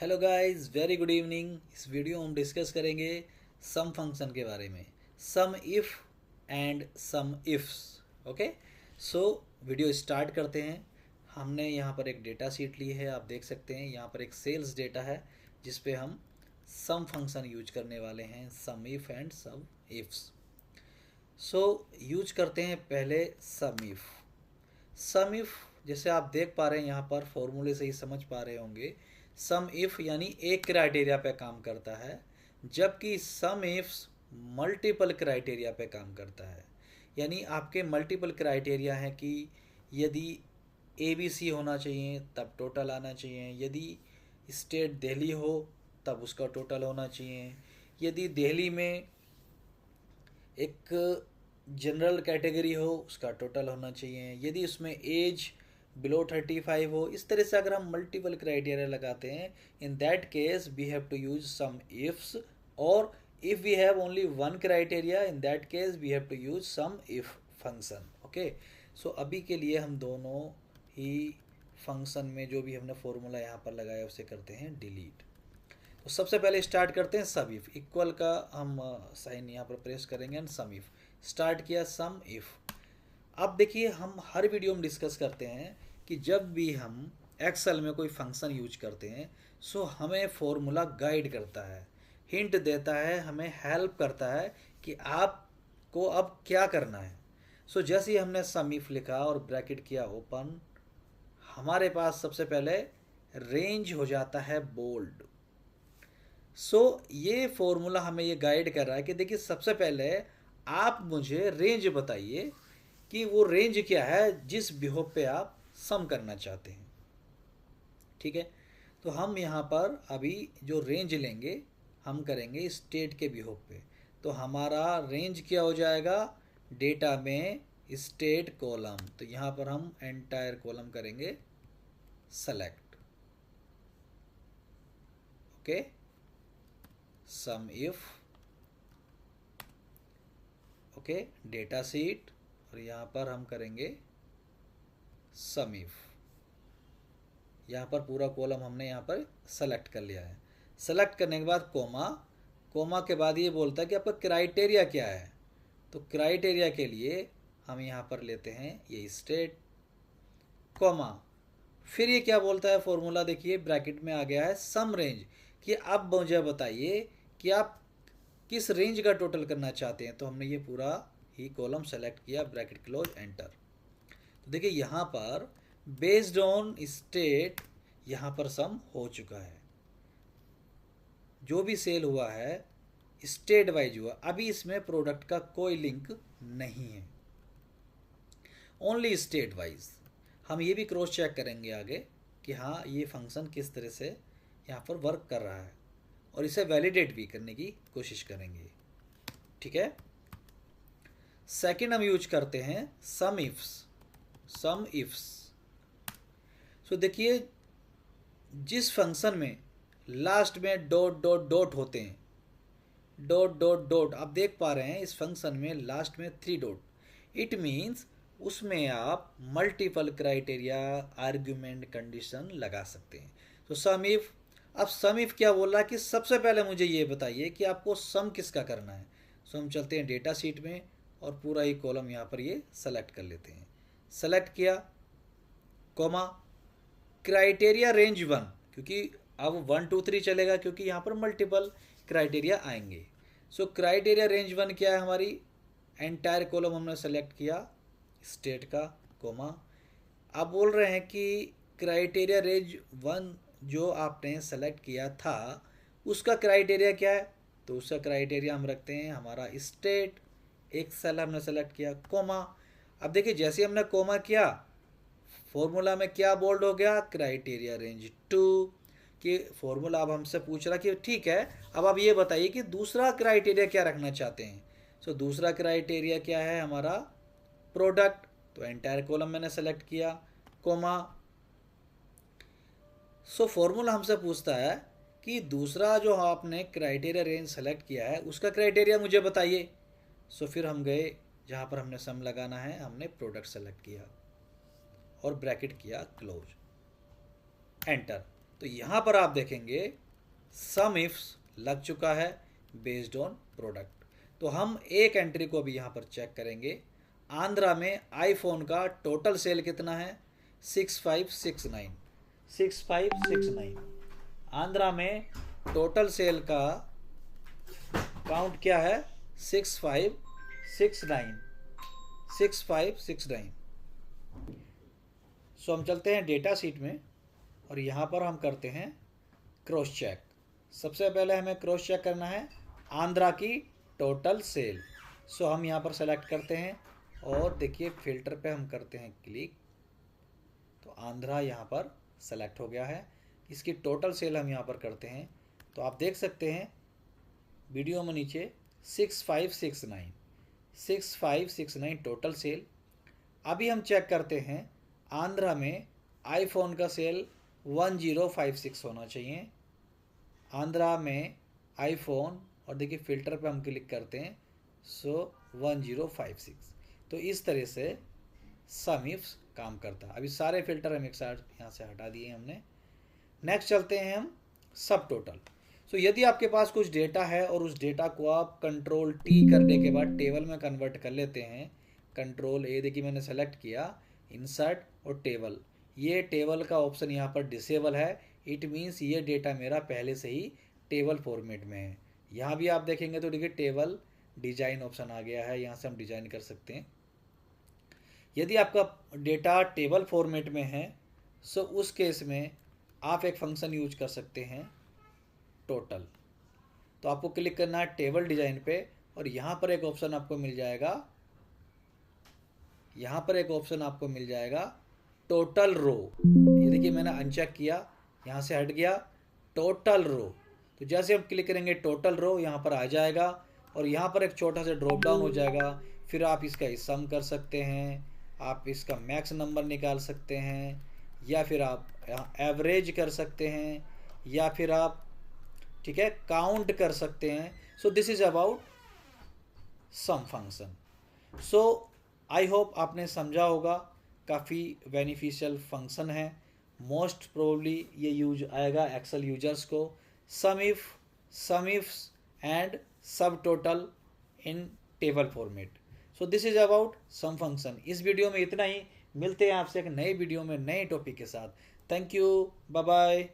Hello guys, very good evening. इस video में हम डिस्कस करेंगे सम फंक्शन के बारे में, सम if and some ifs. Okay, so video start करते हैं। हमने यहाँ पर एक डेटा शीट ली है, आप देख सकते हैं यहाँ पर एक सेल्स डेटा है जिस पे हम सम फंक्शन यूज करने वाले हैं, सम if and some ifs. So use करते हैं पहले सम इफ़। सम इफ जैसे आप देख पा रहे हैं यहाँ पर फॉर्मूले से ही समझ पा रहे होंगे, सम इफ यानी एक क्राइटेरिया पे काम करता है, जबकि सम इफ्स मल्टीपल क्राइटेरिया पे काम करता है। यानी आपके मल्टीपल क्राइटेरिया हैं कि यदि ए बी सी होना चाहिए तब टोटल आना चाहिए, यदि स्टेट दिल्ली हो तब उसका टोटल होना चाहिए, यदि दिल्ली में एक जनरल कैटेगरी हो उसका टोटल होना चाहिए, यदि उसमें एज बिलो 35 हो। इस तरह से अगर हम मल्टीपल क्राइटेरिया लगाते हैं, in that case we have to use sum ifs. और if we have only one criteria, in that case we have to use sum if function. Okay, so अभी के लिए हम दोनों ही फंक्शन में जो भी हमने फॉर्मूला यहाँ पर लगाया उसे करते हैं डिलीट। तो सबसे पहले स्टार्ट करते हैं सम इफ, इक्वल का हम साइन यहाँ पर प्रेस करेंगे एंड सम इफ स्टार्ट किया सम इफ। अब देखिए, हम हर वीडियो में डिस्कस करते हैं कि जब भी हम एक्सेल में कोई फंक्शन यूज करते हैं, सो हमें फॉर्मूला गाइड करता है, हिंट देता है, हमें हेल्प करता है कि आपको अब क्या करना है। सो जैसे ही हमने सम इफ लिखा और ब्रैकेट किया ओपन, हमारे पास सबसे पहले रेंज हो जाता है बोल्ड। सो ये फॉर्मूला हमें ये गाइड कर रहा है कि देखिए, सबसे पहले आप मुझे रेंज बताइए कि वो रेंज क्या है जिस बिहोव पे आप सम करना चाहते हैं। ठीक है, तो हम यहाँ पर अभी जो रेंज लेंगे हम करेंगे स्टेट के बिहोव पे। तो हमारा रेंज क्या हो जाएगा, डेटा में स्टेट कॉलम। तो यहाँ पर हम एंटायर कॉलम करेंगे select. Okay, sum if, okay, data sheet, और यहाँ पर हम करेंगे सम इफ। यहाँ पर पूरा कॉलम हमने यहाँ पर सेलेक्ट कर लिया है। सेलेक्ट करने के बाद कोमा, कोमा के बाद ये बोलता है कि आपका क्राइटेरिया क्या है। तो क्राइटेरिया के लिए हम यहाँ पर लेते हैं ये स्टेट, कोमा। फिर ये क्या बोलता है फॉर्मूला, देखिए ब्रैकेट में आ गया है सम रेंज, कि अब मुझे बताइए कि आप किस रेंज का टोटल करना चाहते हैं। तो हमने ये पूरा ही कॉलम सेलेक्ट किया, ब्रैकेट क्लोज, एंटर। तो देखिए यहाँ पर बेस्ड ऑन स्टेट यहाँ पर सम हो चुका है, जो भी सेल हुआ है स्टेट वाइज हुआ। अभी इसमें प्रोडक्ट का कोई लिंक नहीं है, ओनली स्टेट वाइज। हम ये भी क्रॉस चेक करेंगे आगे कि हाँ ये फंक्शन किस तरह से यहाँ पर वर्क कर रहा है, और इसे वैलिडेट भी करने की कोशिश करेंगे। ठीक है, सेकंड हम यूज करते हैं सम इफ्स, सम इफ्स। सो देखिए, जिस फंक्शन में लास्ट में डॉट डॉट डॉट होते हैं, डॉट डॉट डॉट, आप देख पा रहे हैं इस फंक्शन में लास्ट में 3 डॉट, इट मीन्स उसमें आप मल्टीपल क्राइटेरिया आर्ग्यूमेंट कंडीशन लगा सकते हैं। तो सम इफ, अब सम इफ क्या बोल रहा है कि सबसे पहले मुझे ये बताइए कि आपको सम किसका करना है। सो हम चलते हैं डेटा शीट में और पूरा ही कॉलम यहाँ पर ये सेलेक्ट कर लेते हैं। सेलेक्ट किया, कोमा, क्राइटेरिया रेंज 1, क्योंकि अब 1 2 3 चलेगा क्योंकि यहाँ पर मल्टीपल क्राइटेरिया आएंगे। सो क्राइटेरिया रेंज 1 क्या है हमारी, एंटायर कॉलम हमने सेलेक्ट किया स्टेट का, कोमा। अब बोल रहे हैं कि क्राइटेरिया रेंज 1 जो आपने सेलेक्ट किया था उसका क्राइटेरिया क्या है। तो उसका क्राइटेरिया हम रखते हैं हमारा स्टेट, एक सेल हमने सेलेक्ट किया, कोमा। अब देखिए, जैसे हमने कोमा किया फॉर्मूला में क्या बोल्ड हो गया, क्राइटेरिया रेंज 2। कि फॉर्मूला अब हमसे पूछ रहा कि ठीक है, अब आप ये बताइए कि दूसरा क्राइटेरिया क्या रखना चाहते हैं। सो दूसरा क्राइटेरिया क्या है हमारा, प्रोडक्ट। तो एंटायर कॉलम मैंने सेलेक्ट किया, कोमा। सो फॉर्मूला हमसे पूछता है कि दूसरा जो आपने क्राइटेरिया रेंज सेलेक्ट किया है उसका क्राइटेरिया मुझे बताइए। सो फिर हम गए जहाँ पर हमने सम लगाना है, हमने प्रोडक्ट सेलेक्ट किया और ब्रैकेट किया क्लोज, एंटर। तो यहाँ पर आप देखेंगे सम इफ्स लग चुका है बेस्ड ऑन प्रोडक्ट। तो हम एक एंट्री को भी यहाँ पर चेक करेंगे। आंध्रा में आईफोन का टोटल सेल कितना है? 6569। 6569 आंध्रा में टोटल सेल का काउंट क्या है? 6569। 6569। सो हम चलते हैं डेटा शीट में और यहाँ पर हम करते हैं क्रॉस चेक। सबसे पहले हमें क्रॉस चेक करना है आंध्रा की टोटल सेल। सो हम यहाँ पर सेलेक्ट करते हैं और देखिए फिल्टर पे हम करते हैं क्लिक, तो आंध्रा यहाँ पर सेलेक्ट हो गया है। इसकी टोटल सेल हम यहाँ पर करते हैं तो आप देख सकते हैं वीडियो में नीचे 6569 टोटल सेल। अभी हम चेक करते हैं आंध्रा में आईफोन का सेल 1056 होना चाहिए। आंध्रा में आईफोन, और देखिए फिल्टर पे हम क्लिक करते हैं, सो 1056। तो इस तरह से सम इफ्स काम करता है। अभी सारे फिल्टर हम एक साथ यहाँ से हटा दिए हमने। नेक्स्ट चलते हैं हम सब टोटल। सो यदि आपके पास कुछ डेटा है और उस डेटा को आप कंट्रोल टी करने के बाद टेबल में कन्वर्ट कर लेते हैं, कंट्रोल ए, देखिए मैंने सेलेक्ट किया इंसर्ट और टेबल, ये टेबल का ऑप्शन यहाँ पर डिसेबल है। इट मीन्स ये डेटा मेरा पहले से ही टेबल फॉर्मेट में है। यहाँ भी आप देखेंगे तो देखिए टेबल डिजाइन ऑप्शन आ गया है, यहाँ से हम डिजाइन कर सकते हैं। यदि आपका डेटा टेबल फॉर्मेट में है सो उस केस में आप एक फंक्शन यूज कर सकते हैं टोटल। तो आपको क्लिक करना है टेबल डिजाइन पे और यहाँ पर एक ऑप्शन आपको मिल जाएगा, यहाँ पर एक ऑप्शन आपको मिल जाएगा टोटल रो। ये देखिए मैंने अनचेक किया, यहाँ से हट गया टोटल रो। तो जैसे हम क्लिक करेंगे टोटल रो यहाँ पर आ जाएगा और यहाँ पर एक छोटा सा ड्रॉप डाउन हो जाएगा। फिर आप इसका सम कर सकते हैं, आप इसका मैक्स नंबर निकाल सकते हैं, या फिर आप एवरेज कर सकते हैं, या फिर आप ठीक है काउंट कर सकते हैं। So this is about sum function. So I hope आपने समझा होगा, काफ़ी बेनिफिशियल फंक्शन है। मोस्ट प्रोबेबली ये यूज आएगा एक्सेल यूजर्स को। सम इफ्स एंड सब total in table format. So this is about sum function. इस वीडियो में इतना ही, मिलते हैं आपसे एक नए वीडियो में नए टॉपिक के साथ। Thank you, bye bye.